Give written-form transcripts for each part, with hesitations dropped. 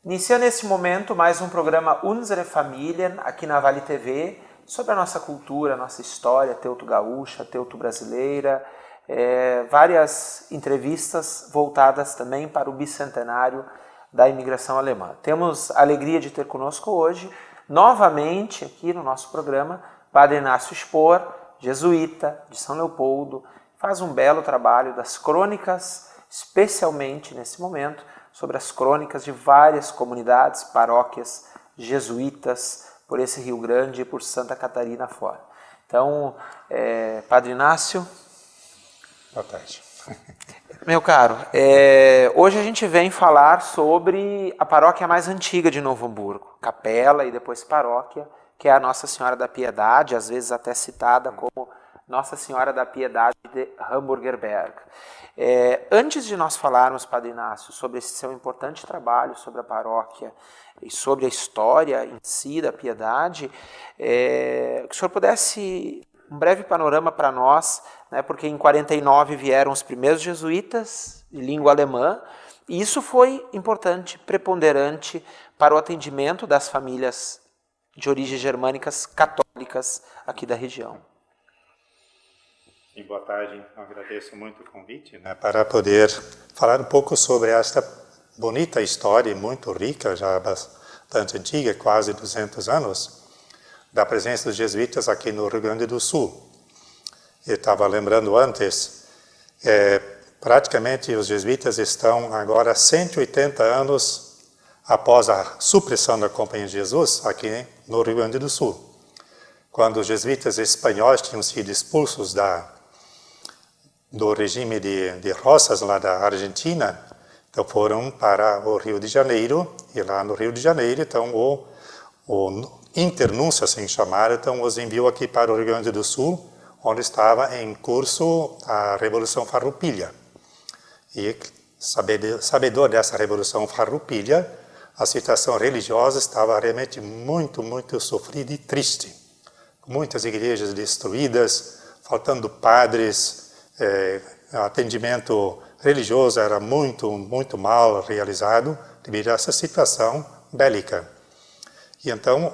Inicia nesse momento mais um programa Unsere Familien aqui na Vale TV sobre a nossa cultura, a nossa história, teuto-gaúcha, teuto-brasileira, várias entrevistas voltadas também para o bicentenário da imigração alemã. Temos a alegria de ter conosco hoje, novamente aqui no nosso programa, Padre Inácio Spohr, jesuíta de São Leopoldo, faz um belo trabalho das crônicas, especialmente nesse momento, sobre as crônicas de várias comunidades, paróquias jesuítas por esse Rio Grande e por Santa Catarina fora. Então, Padre Inácio. Boa tarde. Meu caro, hoje a gente vem falar sobre a paróquia mais antiga de Novo Hamburgo, capela e depois paróquia, que é a Nossa Senhora da Piedade, às vezes até citada como Nossa Senhora da Piedade de Hamburger Berg. Antes de nós falarmos, Padre Inácio, sobre esse seu importante trabalho sobre a paróquia e sobre a história em si da Piedade, que o senhor pudesse um breve panorama para nós, né, porque em 49 vieram os primeiros jesuítas de língua alemã, e isso foi importante, preponderante para o atendimento das famílias de origens germânicas católicas aqui da região. E boa tarde, eu agradeço muito o convite, né, para poder falar um pouco sobre esta bonita história, muito rica, já bastante antiga, quase 200 anos, da presença dos jesuítas aqui no Rio Grande do Sul. Eu estava lembrando antes, praticamente os jesuítas estão agora 180 anos após a supressão da Companhia de Jesus aqui no Rio Grande do Sul. Quando os jesuítas espanhóis tinham sido expulsos do regime de Rosas, lá da Argentina, então foram para o Rio de Janeiro, e lá no Rio de Janeiro, então o internúncio, assim chamado, então os enviou aqui para o Rio Grande do Sul, onde estava em curso a Revolução Farroupilha. E, sabedor dessa Revolução Farroupilha, a situação religiosa estava realmente muito, muito sofrida e triste. Muitas igrejas destruídas, faltando padres, atendimento religioso era muito, muito mal realizado devido a essa situação bélica. E então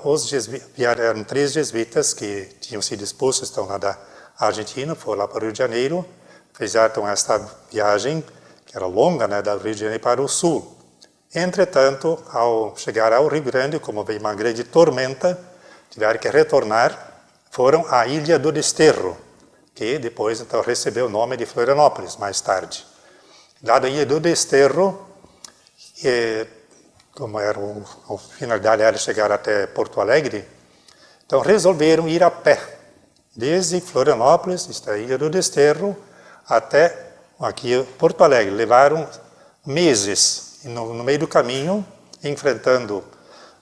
vieram 3 jesuítas que tinham sido expulsos, estão lá da Argentina, foram lá para o Rio de Janeiro, fizeram esta viagem, que era longa, né, do Rio de Janeiro para o sul. Entretanto, ao chegar ao Rio Grande, como veio uma grande tormenta, tiveram que retornar, foram à Ilha do Desterro, que depois então recebeu o nome de Florianópolis, mais tarde. Lá da Ilha do Desterro, como era a finalidade era chegar até Porto Alegre, então resolveram ir a pé, desde Florianópolis, esta Ilha do Desterro, até aqui Porto Alegre. Levaram meses no meio do caminho, enfrentando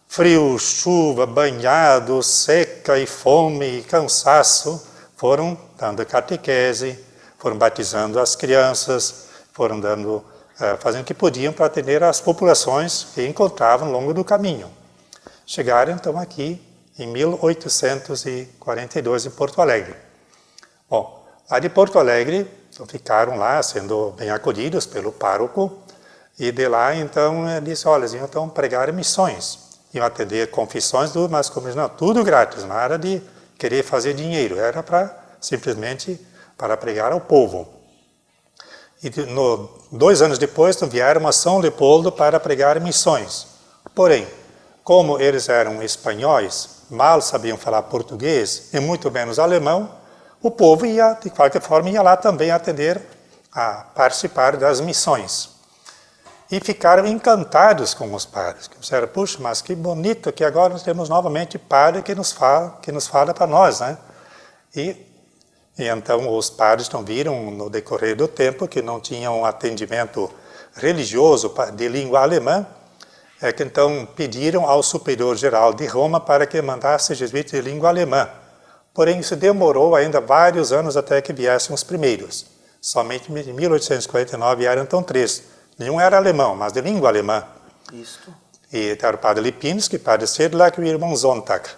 frio, chuva, banhado, seca e fome e cansaço. Foram dando catequese, foram batizando as crianças, foram fazendo o que podiam para atender as populações que encontravam ao longo do caminho. Chegaram então aqui em 1842 em Porto Alegre. Bom, lá de Porto Alegre ficaram lá sendo bem acolhidos pelo pároco, e de lá então disse, olha, iam então pregar missões, iam atender confissões, mas como não, tudo grátis, nada de querer fazer dinheiro, era simplesmente para pregar ao povo. E 2 anos depois vieram a São Leopoldo para pregar missões. Porém, como eles eram espanhóis, mal sabiam falar português e muito menos alemão, o povo ia, de qualquer forma, ia lá também atender, a participar das missões. E ficaram encantados com os padres. Disseram, puxa, mas que bonito que agora nós temos novamente padre que nos fala para nós, né? E então os padres viram no decorrer do tempo que não tinham um atendimento religioso de língua alemã, é que então pediram ao superior geral de Roma para que mandasse jesuítas de língua alemã. Porém, isso demorou ainda vários anos até que viessem os primeiros. Somente em 1849 vieram então 3. Nenhum era alemão, mas de língua alemã. Isto. E era o padre Lipinski, padre Sedlak e o irmão Zontag.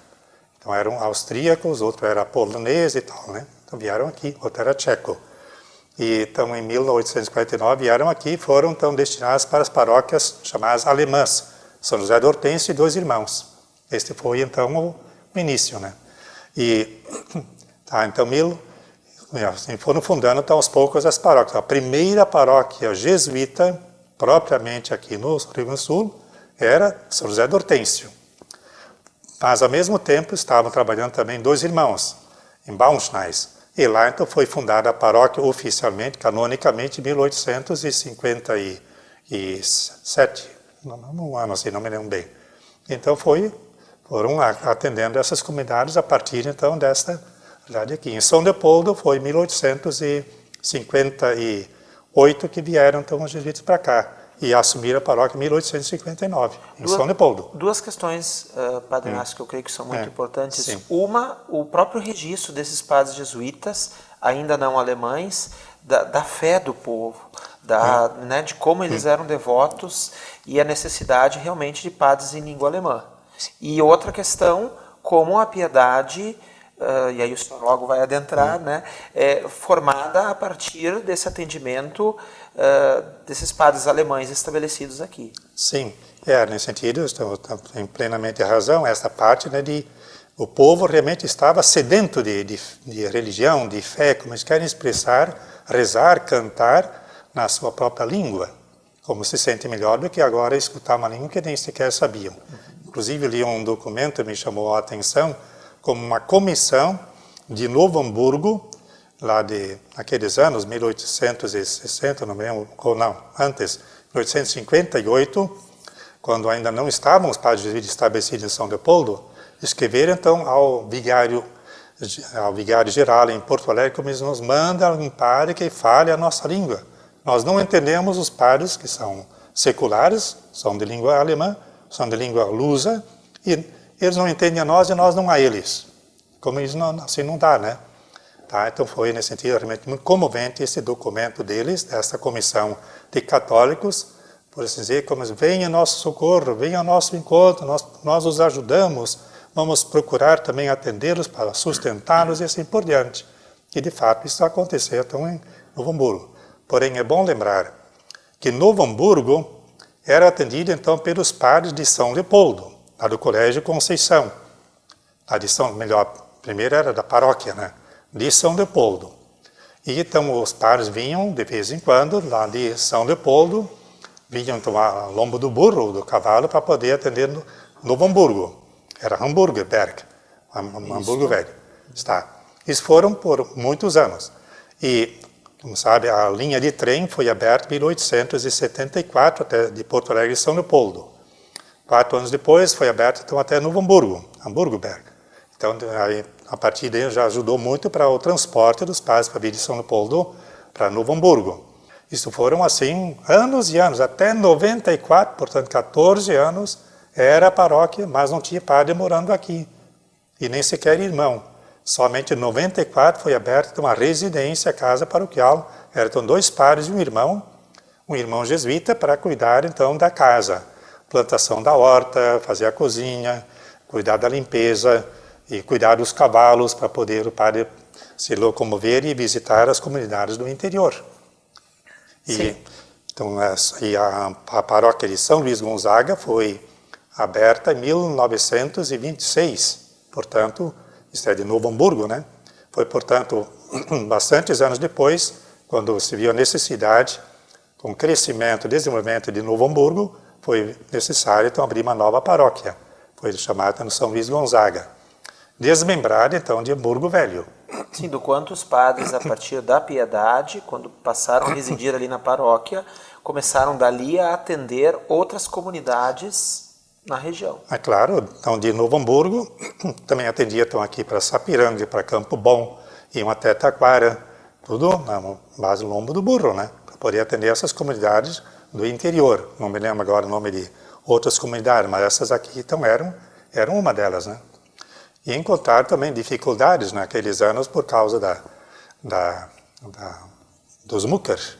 Então eram austríacos, outro era polonês e tal, né? Então vieram aqui, outro era tcheco. E então em 1849 vieram aqui e foram então destinados para as paróquias chamadas alemãs, São José do Hortêncio e 2 irmãos. Este foi então o início, né? E então foram fundando então aos poucos as paróquias. A primeira paróquia jesuíta, propriamente aqui no Rio Grande do Sul, era São José do Hortêncio. Mas ao mesmo tempo estavam trabalhando também 2 irmãos, em Braunschweig. E lá então foi fundada a paróquia oficialmente, canonicamente, em 1857. Um ano assim, não me lembro bem. Então foram atendendo essas comunidades a partir então desta verdade aqui. Em São Leopoldo foi em 1858 que vieram então os jesuítas para cá e assumiram a paróquia em 1859, em São Leopoldo. 2 questões, Padre Inácio, que eu creio que são muito importantes. Sim. Uma, o próprio registro desses padres jesuítas, ainda não alemães, da fé do povo, né, de como eles eram devotos e a necessidade realmente de padres em língua alemã. E outra questão, como a piedade, e aí o senhor logo vai adentrar, né, formada a partir desse atendimento desses padres alemães estabelecidos aqui. Sim, nesse sentido, tem plenamente razão, essa parte, né, o povo realmente estava sedento de religião, de fé, como eles querem expressar, rezar, cantar na sua própria língua, como se sente melhor do que agora escutar uma língua que nem sequer sabiam. Inclusive, li um documento que me chamou a atenção, como uma comissão de Novo Hamburgo, lá naqueles anos, 1860, não me lembro, ou não, antes, 1858, quando ainda não estavam os padres jesuítas estabelecidos em São Leopoldo, escreveram então ao vigário geral em Porto Alegre, como eles nos mandam um padre que fale a nossa língua. Nós não entendemos os padres que são seculares, são de língua alemã, são de língua lusa, e eles não entendem a nós e nós não a eles. Como isso assim não dá, né? Tá, então foi nesse sentido realmente muito comovente esse documento deles, dessa comissão de católicos, por assim dizer, como venha nosso socorro, venha ao nosso encontro, nós os ajudamos, vamos procurar também atendê-los para sustentá-los e assim por diante. E de fato isso aconteceu então em Novo Hamburgo. Porém é bom lembrar que Novo Hamburgo era atendido então pelos padres de São Leopoldo, lá do Colégio Conceição. Primeiro era da paróquia, né? De São Leopoldo. E então os padres vinham de vez em quando lá de São Leopoldo, vinham tomar lombo do burro, do cavalo, para poder atender no Novo Hamburgo. Era Hamburgerberg, Hamburgo Velho. Isso foram por muitos anos. E, como sabe, a linha de trem foi aberta em 1874, até de Porto Alegre e São Leopoldo. 4 anos depois foi aberta então, até Novo Hamburgo, Hamburgerberg. Então, aí, a partir daí já ajudou muito para o transporte dos padres para vir de São Leopoldo para Novo Hamburgo. Isso foram, assim, anos e anos, até 94, portanto, 14 anos, era a paróquia, mas não tinha padre morando aqui, e nem sequer irmão. Somente em 94 foi aberta uma residência, casa paroquial, eram então 2 padres e um irmão jesuíta, para cuidar, então, da casa. Plantação da horta, fazer a cozinha, cuidar da limpeza, e cuidar dos cavalos para poder o padre se locomover e visitar as comunidades do interior. Então, a paróquia de São Luís Gonzaga foi aberta em 1926, portanto, isso é de Novo Hamburgo, né? Foi, portanto, bastantes anos depois, quando se viu a necessidade, com o crescimento e desenvolvimento de Novo Hamburgo, foi necessário, então, abrir uma nova paróquia. Foi chamada São Luís Gonzaga. Desmembrada, então, de Hamburgo Velho. Sim, do quanto os padres, a partir da piedade, quando passaram a residir ali na paróquia, começaram dali a atender outras comunidades na região. É claro, então, de Novo Hamburgo, também atendia então, aqui para Sapiranga, para Campo Bom, iam até Taquara, tudo na base do lombo do burro, né? Para poder atender essas comunidades do interior. Não me lembro agora o nome de outras comunidades, mas essas aqui então eram uma delas, né? E encontrar também dificuldades naqueles anos por causa dos muckers,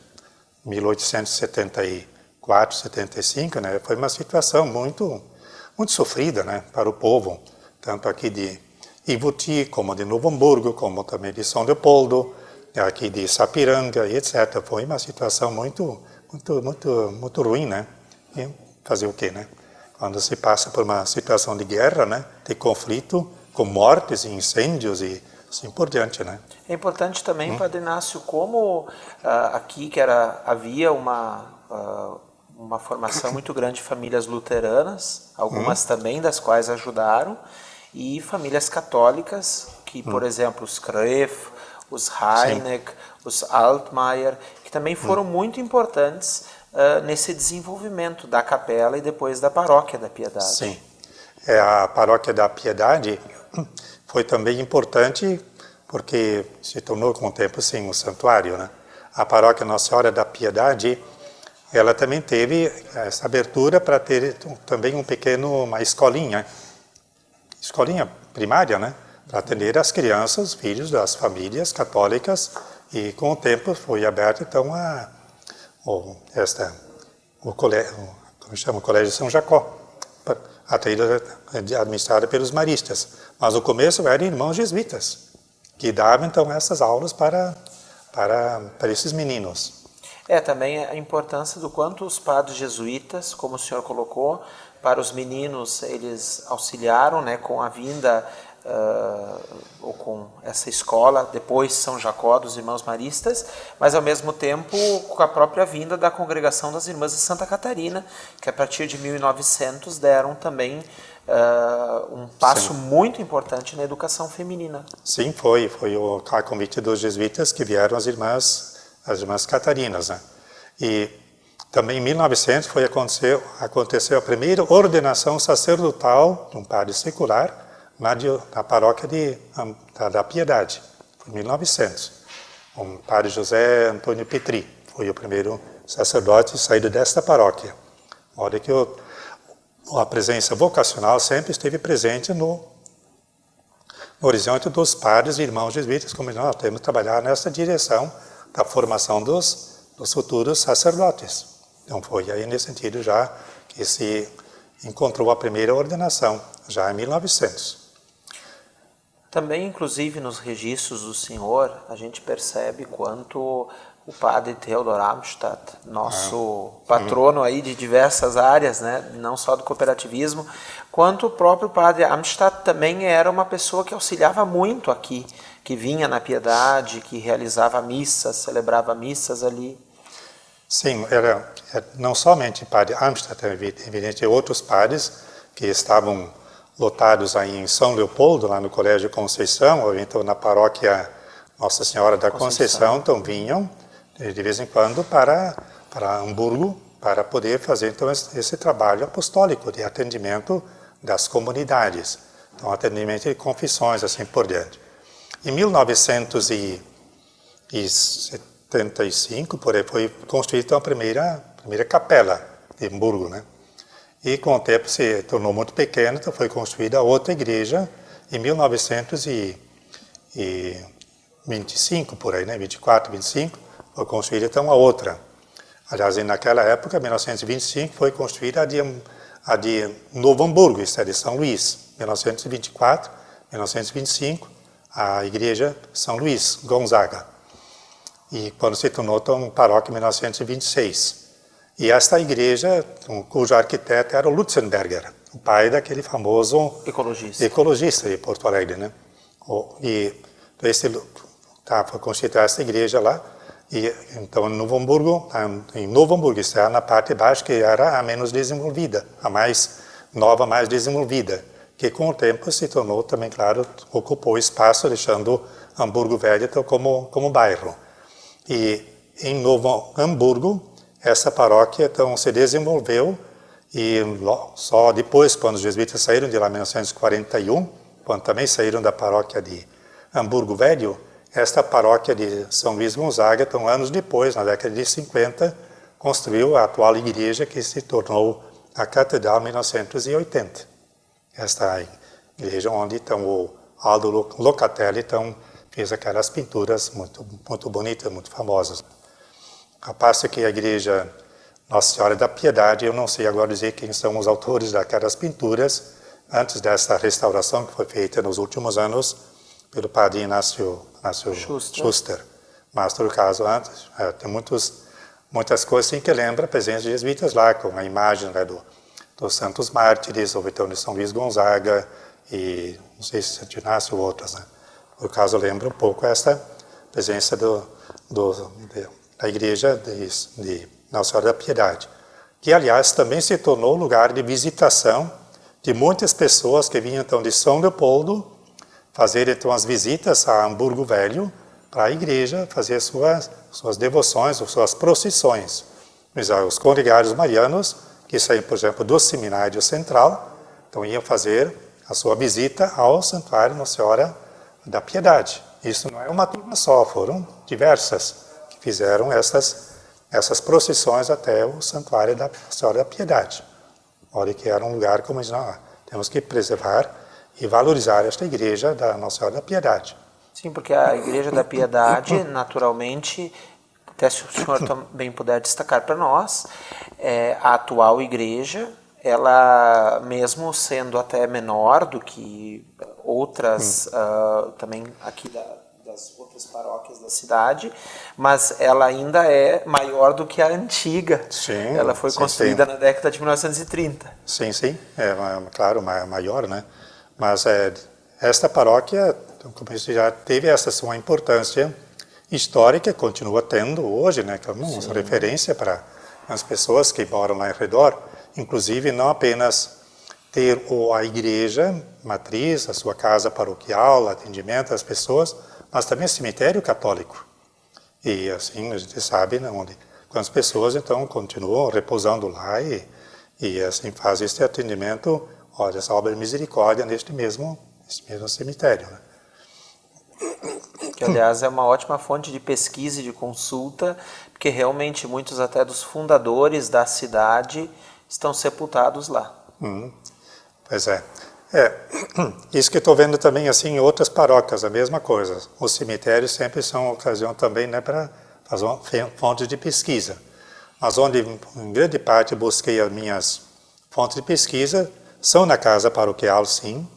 1874, 75, né? Foi uma situação muito sofrida, né, para o povo, tanto aqui de Ivuti, como de Novo Hamburgo, como também de São Leopoldo, aqui de Sapiranga, e etc. Foi uma situação muito ruim, né? E fazer o quê, né? Quando se passa por uma situação de guerra, né, de conflito, com mortes e incêndios e assim por diante, né? É importante também, Padre Inácio, como aqui havia uma formação muito grande de famílias luteranas, algumas também das quais ajudaram, e famílias católicas, que, por exemplo, os Kreff, os Heineck, os Altmaier, que também foram muito importantes nesse desenvolvimento da capela e depois da Paróquia da Piedade. Sim. A Paróquia da Piedade foi também importante porque se tornou com o tempo, sim, um santuário, né? A Paróquia Nossa Senhora da Piedade, ela também teve essa abertura para ter também uma escolinha primária, né? Para atender as crianças, filhos das famílias católicas, e com o tempo foi aberto então o Colégio São Jacó, administrado pelos maristas. Mas no começo eram irmãos jesuítas, que davam então essas aulas para esses meninos. Também a importância do quanto os padres jesuítas, como o senhor colocou, para os meninos eles auxiliaram, né, com a vinda ou com essa escola, depois São Jacó dos Irmãos Maristas, mas ao mesmo tempo com a própria vinda da Congregação das Irmãs de Santa Catarina, que a partir de 1900 deram também um passo muito importante na educação feminina. Sim, foi a convite dos jesuítas que vieram as irmãs Catarinas, né? E também em 1900 aconteceu a primeira ordenação sacerdotal de um padre secular na paróquia da Piedade, em 1900. O padre José Antônio Petri foi o primeiro sacerdote saído desta paróquia. Olha que a presença vocacional sempre esteve presente no horizonte dos padres e irmãos jesuítas, como nós temos que trabalhar nessa direção da formação dos futuros sacerdotes. Então foi aí nesse sentido já que se encontrou a primeira ordenação, já em 1900. Também, inclusive, nos registros do senhor, a gente percebe quanto o padre Theodor Amstadt, nosso patrono aí de diversas áreas, né, não só do cooperativismo, quanto o próprio padre Amstadt também era uma pessoa que auxiliava muito aqui, que vinha na Piedade, que realizava missas, celebrava missas ali. Sim, era não somente o padre Amstadt, evidente, outros padres que estavam lotados aí em São Leopoldo, lá no Colégio Conceição, ou então na paróquia Nossa Senhora da Conceição, então vinham de vez em quando para Hamburgo, para poder fazer então esse trabalho apostólico de atendimento das comunidades, então atendimento de confissões, assim por diante. Em 1975, por aí, foi construída a primeira capela de Hamburgo, né? E com o tempo se tornou muito pequena, então foi construída outra igreja em 1925, por aí, né? 24, 25, foi construída então a outra. Aliás, naquela época, 1925, foi construída a de Novo Hamburgo, isso é de São Luís. 1924, 1925, a igreja São Luís, Gonzaga. E quando se tornou então paróquia em 1926. E esta igreja, cujo arquiteto era o Lutzenberger, o pai daquele famoso ecologista de Porto Alegre, né? E foi construída essa igreja lá, e então em Novo Hamburgo, está na parte de baixo, que era a menos desenvolvida, a mais nova, mais desenvolvida, que com o tempo se tornou também, claro, ocupou espaço, deixando Hamburgo Velho então, como bairro. E em Novo Hamburgo, essa paróquia então se desenvolveu, e só depois, quando os jesuítas saíram de lá em 1941, quando também saíram da paróquia de Hamburgo Velho, esta paróquia de São Luís Gonzaga, então anos depois, na década de 50, construiu a atual igreja que se tornou na Catedral 1980. Esta igreja onde então o Aldo Locatelli então fez aquelas pinturas muito bonitas, muito famosas. A parte que a igreja Nossa Senhora da Piedade, eu não sei agora dizer quem são os autores daquelas pinturas, antes dessa restauração que foi feita nos últimos anos pelo padre Inácio Schuster. Mas, no caso, antes, tem muitas coisas assim, que lembram a presença de jesuítas lá, com a imagem, né, dos Santos Mártires, ou então de São Luís Gonzaga, e não sei se Santo Inácio ou outras. Né? Por caso, lembra um pouco essa presença da igreja de Nossa Senhora da Piedade, que, aliás, também se tornou lugar de visitação de muitas pessoas que vinham então de São Leopoldo fazer então as visitas a Hamburgo Velho para a igreja, fazer suas devoções, suas procissões. Os congregários marianos, que saíam, por exemplo, do Seminário Central, então iam fazer a sua visita ao Santuário Nossa Senhora da Piedade. Isso não é uma turma só, foram diversas que fizeram essas procissões até o Santuário da Senhora da Piedade. Olha que era um lugar como temos que preservar e valorizar esta igreja da Nossa Senhora da Piedade. Sim, porque a Igreja da Piedade, naturalmente, até se o senhor também puder destacar para nós, a atual igreja, ela mesmo sendo até menor do que outras, também aqui das outras paróquias da cidade, mas ela ainda é maior do que a antiga. Sim, ela foi construída na década de 1930. Sim, claro, maior, né? Mas esta paróquia, como eu disse, já teve essa sua importância histórica, continua tendo hoje, né? Como uma referência para as pessoas que moram lá ao redor, inclusive não apenas ter a igreja matriz, a sua casa paroquial, atendimento às pessoas, mas também o cemitério católico. E assim a gente sabe, né, quantas pessoas então continuam repousando lá e assim fazem este atendimento, essa obra de misericórdia neste mesmo cemitério. Né? Que, aliás, é uma ótima fonte de pesquisa e de consulta, porque realmente muitos até dos fundadores da cidade estão sepultados lá. Pois é. Isso que estou vendo também assim em outras paróquias, a mesma coisa. Os cemitérios sempre são ocasião também, né, para fazer uma fonte de pesquisa. Mas onde, em grande parte, busquei as minhas fontes de pesquisa são na casa paroquial, sim,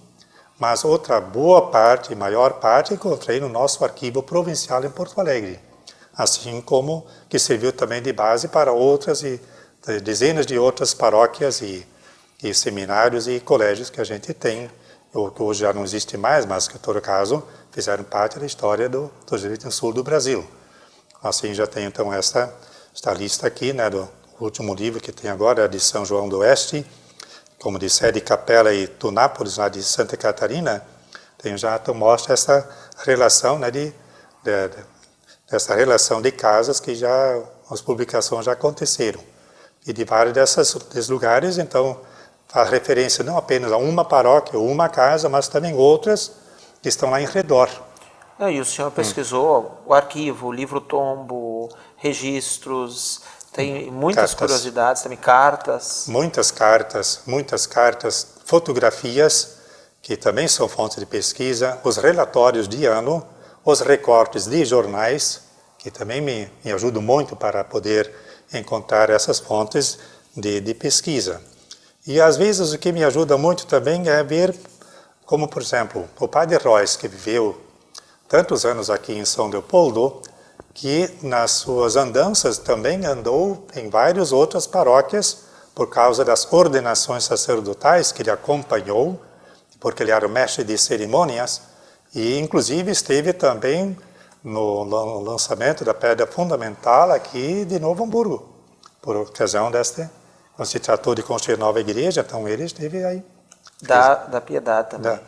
mas outra boa parte, maior parte, encontrei no nosso arquivo provincial em Porto Alegre, assim como que serviu também de base para outras e dezenas de outras paróquias e seminários e colégios que a gente tem, que hoje já não existe mais, mas que, em todo caso, fizeram parte da história do direito no sul do Brasil. Assim, já tenho, então, esta lista aqui, né, do último livro que tem agora, de São João do Oeste, como de Sede Capela e Tunápolis, lá de Santa Catarina, então mostra essa relação, né, dessa relação de casas que as publicações já aconteceram. E de vários desses lugares, então, faz referência não apenas a uma paróquia ou uma casa, mas também outras que estão lá em redor. E o senhor pesquisou o arquivo, o livro-tombo, registros, tem muitas curiosidades, também cartas. Muitas cartas, fotografias, que também são fontes de pesquisa, os relatórios de ano, os recortes de jornais, que também me ajudam muito para poder encontrar essas fontes de pesquisa. E às vezes o que me ajuda muito também é ver, como por exemplo, o padre Royce, que viveu tantos anos aqui em São Leopoldo, que nas suas andanças também andou em várias outras paróquias por causa das ordenações sacerdotais que ele acompanhou, porque ele era o mestre de cerimônias, e inclusive esteve também no lançamento da pedra fundamental aqui de Novo Hamburgo, por ocasião quando se tratou de construir nova igreja, então ele esteve aí. Da Piedade também,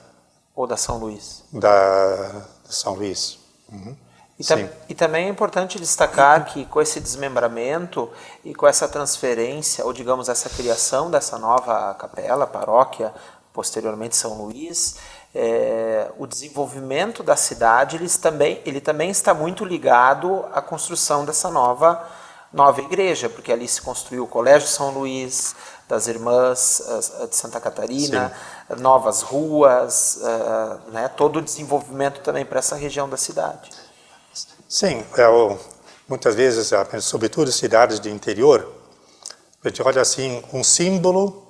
ou da São Luís? Da São Luís. E também é importante destacar que com esse desmembramento e com essa transferência, ou digamos essa criação dessa nova capela, paróquia, posteriormente São Luís, o desenvolvimento da cidade ele também está muito ligado à construção dessa nova nova igreja, porque ali se construiu o Colégio São Luís, das Irmãs de Santa Catarina, novas ruas, né, todo o desenvolvimento também para essa região da cidade. Sim, muitas vezes, sobretudo cidades de interior, a gente olha assim, um símbolo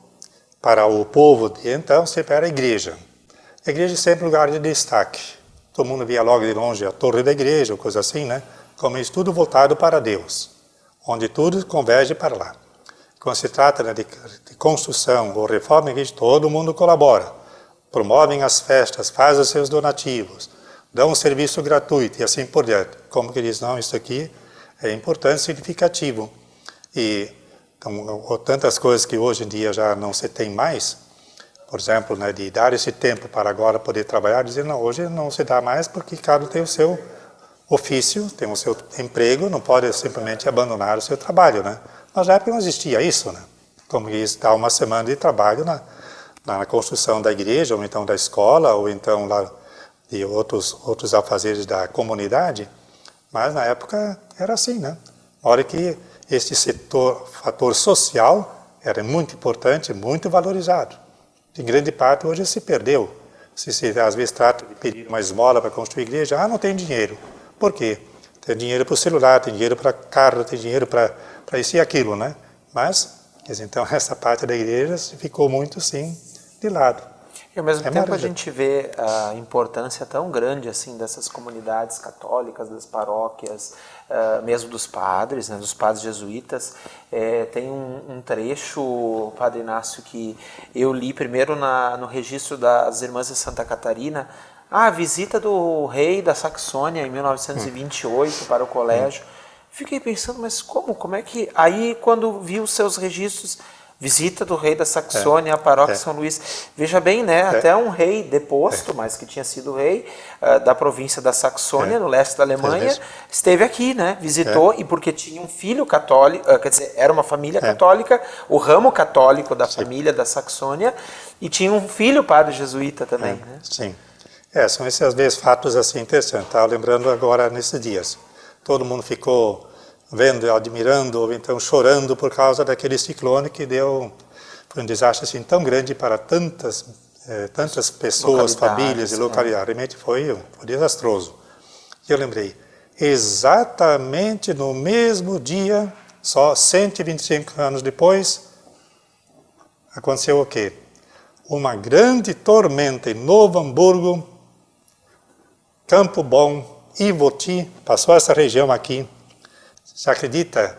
para o povo de então sempre era a igreja. A igreja é sempre lugar de destaque. Todo mundo via logo de longe a torre da igreja, ou coisa assim, né? Como isso tudo voltado para Deus, onde tudo converge para lá. Quando se trata, né, de construção ou reforma da igreja, todo mundo colabora. Promovem as festas, fazem os seus donativos, dão um serviço gratuito e assim por diante. Como que diz, não, isso aqui é importante, significativo. E então, tantas coisas que hoje em dia já não se tem mais, por exemplo, né, de dar esse tempo para agora poder trabalhar, dizer, não, hoje não se dá mais porque cada um tem o seu ofício, tem o seu emprego, não pode simplesmente abandonar o seu trabalho, né? Mas na época não existia isso, né? Como isso dá uma semana de trabalho na construção da igreja, ou então da escola, ou então lá de outros afazeres da comunidade, mas na época era assim, né? Na hora que esse fator social era muito importante, muito valorizado. Em grande parte hoje se perdeu. Se às vezes trata de pedir uma esmola para construir igreja, não tem dinheiro. Por quê? Tem dinheiro para o celular, tem dinheiro para carro, tem dinheiro para isso e aquilo, né? Mas então essa parte da igreja ficou muito sim de lado. E ao mesmo tempo a gente vê a importância tão grande assim dessas comunidades católicas, das paróquias, mesmo dos padres, né, dos padres jesuítas. Tem um trecho, Padre Inácio, que eu li primeiro no registro das Irmãs de Santa Catarina, a visita do rei da Saxônia em 1928 para o colégio. Fiquei pensando, mas como é que... Aí quando vi os seus registros... Visita do rei da Saxônia à paróquia São Luís. Veja bem, né? Até um rei deposto, mas que tinha sido rei da província da Saxônia, no leste da Alemanha, esteve aqui, né? Visitou, e porque tinha um filho católico, quer dizer, era uma família católica, o ramo católico da família da Saxônia, e tinha um filho padre jesuíta também, né? Sim. São esses, às vezes, fatos assim interessantes. Estava lembrando agora nesses dias. Todo mundo ficou vendo, admirando, ou então chorando por causa daquele ciclone que foi um desastre assim tão grande para tantas pessoas, famílias e localidades. Realmente foi desastroso. E eu lembrei, exatamente no mesmo dia, só 125 anos depois, aconteceu o quê? Uma grande tormenta em Novo Hamburgo, Campo Bom, Ivoti, passou essa região aqui. Você acredita?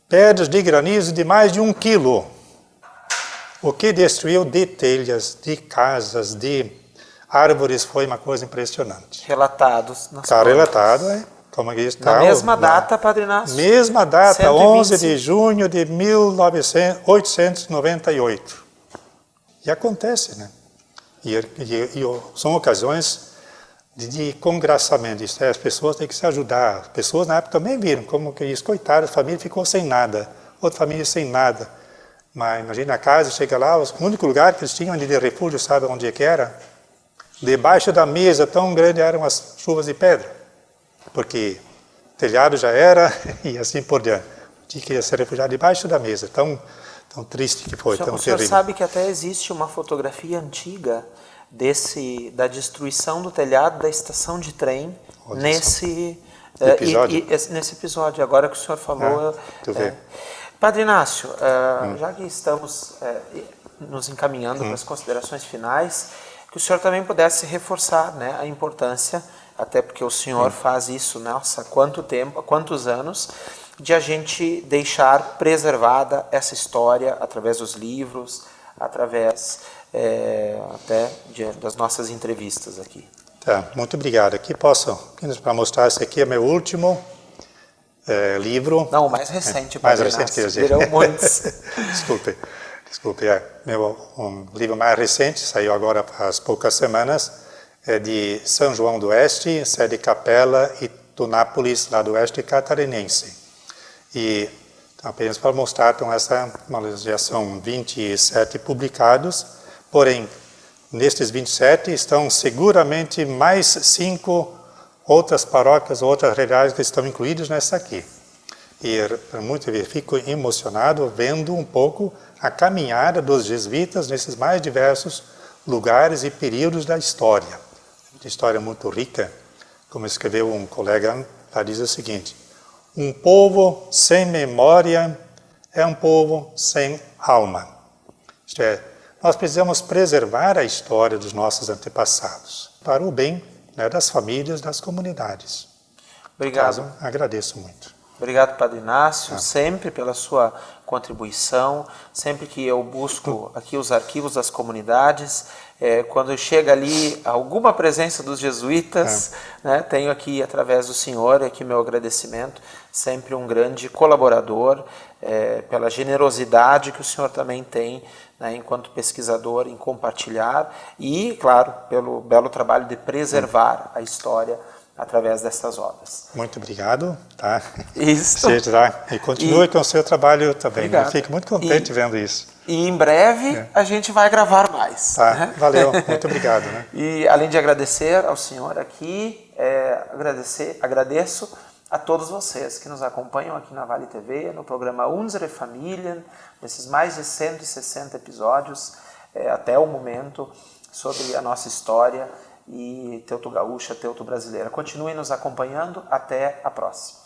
Pedras de granizo de mais de 1 quilo. O que destruiu de telhas, de casas, de árvores, foi uma coisa impressionante. Relatados. Está relatado, como que está. Na mesma data, Padre Inácio? Mesma data, 125. 11 de junho de 1898. E acontece, né? E são ocasiões de congraçamento, isso é, as pessoas têm que se ajudar. As pessoas na época também viram como que isso, coitado, a família ficou sem nada, outra família sem nada. Mas imagina a casa, chega lá, o único lugar que eles tinham de refúgio, sabe onde é que era? Debaixo da mesa tão grande eram as chuvas de pedra, porque o telhado já era e assim por diante. Tinha que se refugiar debaixo da mesa, tão triste que foi, tão terrível. O senhor sabe que até existe uma fotografia antiga da destruição do telhado da estação de trem nesse episódio. Agora que o senhor falou... Padre Inácio, já que estamos nos encaminhando para as considerações finais, que o senhor também pudesse reforçar, né, a importância, até porque o senhor faz isso, nossa, quanto tempo, quantos anos, de a gente deixar preservada essa história através dos livros, através até das nossas entrevistas aqui. Tá, muito obrigado. Aqui posso, para mostrar, esse aqui é meu último livro. Não, o mais recente. Mais recente, quer dizer. Virão muitos. Desculpe, um livro mais recente, saiu agora há poucas semanas, é de São João do Oeste, sede Capela e Tunápolis, lá do Oeste catarinense. E apenas para mostrar, então, já são 27 publicados, porém, nestes 27 estão seguramente mais 5 outras paróquias, outras realidades que estão incluídas nessa aqui. E fico emocionado vendo um pouco a caminhada dos jesuítas nesses mais diversos lugares e períodos da história. Uma história muito rica, como escreveu um colega, lá diz o seguinte: um povo sem memória é um povo sem alma. Isto é, nós precisamos preservar a história dos nossos antepassados, para o bem, né, das famílias, das comunidades. Obrigado. Caso, agradeço muito. Obrigado, Padre Inácio, sempre pela sua contribuição. Sempre que eu busco aqui os arquivos das comunidades, quando chega ali alguma presença dos jesuítas, né, tenho aqui, através do senhor, aqui meu agradecimento, sempre um grande colaborador, pela generosidade que o senhor também tem, né, enquanto pesquisador, em compartilhar e, claro, pelo belo trabalho de preservar a história através dessas obras. Muito obrigado. Tá? Isso. E continue com o seu trabalho também. Obrigado. Eu fico muito contente vendo isso. E em breve a gente vai gravar mais. Tá, né? valeu. Muito obrigado. Né? E além de agradecer ao senhor aqui, agradeço a todos vocês que nos acompanham aqui na Vale TV, no programa Unsere Familien, nesses mais de 160 episódios até o momento, sobre a nossa história e teuto-gaúcha, teuto-brasileira. Continuem nos acompanhando. Até a próxima.